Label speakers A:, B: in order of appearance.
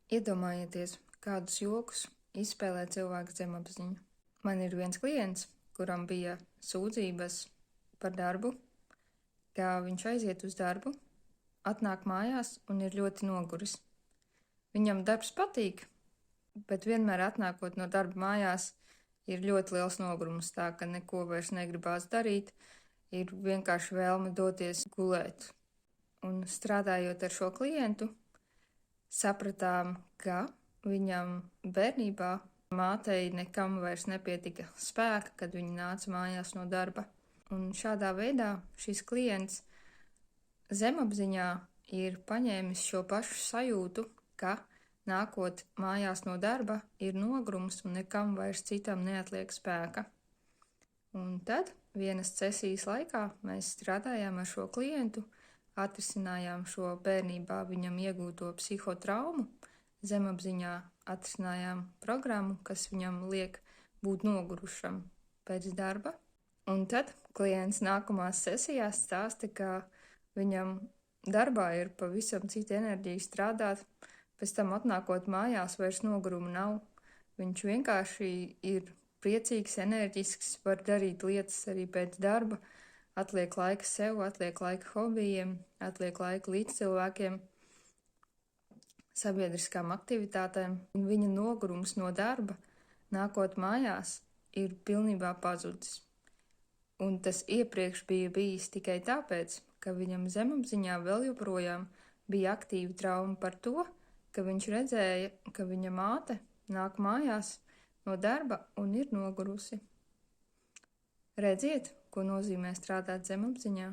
A: Iedomājieties, kādus jokus izspēlē cilvēka zemapziņa. Man ir viens klients, kuram bija sūdzības par darbu, ka viņš aiziet uz darbu, atnāk mājās un ir ļoti noguris. Viņam darbs patīk, bet vienmēr atnākot no darba mājās ir ļoti liels nogurums, tā ka neko vairs negribās darīt, ir vienkārši vēlme doties gulēt. Un strādājot ar šo klientu, sapratām, ka viņam bērnībā mātei nekam vairs nepietika spēka, kad viņa nāca mājās no darba. Un šādā veidā šis klients zemapziņā ir paņēmis šo pašu sajūtu, ka nākot mājās no darba ir nogurums un nekam vairs citam neatliek spēka. Un tad vienas sesijas laikā mēs strādājām ar šo klientu, atrisinājām šo bērnībā viņam iegūto psihotraumu, zemapziņā atrisinājām programmu, kas viņam liek būt nogurušam pēc darba. Un tad klients nākamās sesijās stāsta, ka viņam darbā ir pavisam cita enerģija strādāt, pēc tam atnākot mājās vairs nogurumu nav. Viņš vienkārši ir priecīgs, enerģisks, var darīt lietas arī pēc darba, atliek laika sev, atliek laika hobijiem, atliek laika līdzcilvēkiem, sabiedriskām aktivitātēm. Un viņa nogurums no darba, nākot mājās, ir pilnībā pazudis. Un tas iepriekš bija bijis tikai tāpēc, ka viņam zemapziņā vēl joprojām bija aktīva trauma par to, ka viņš redzēja, ka viņa māte nāk mājās no darba un ir nogurusi. Redziet, ko nozīmē strādāt zemapziņā?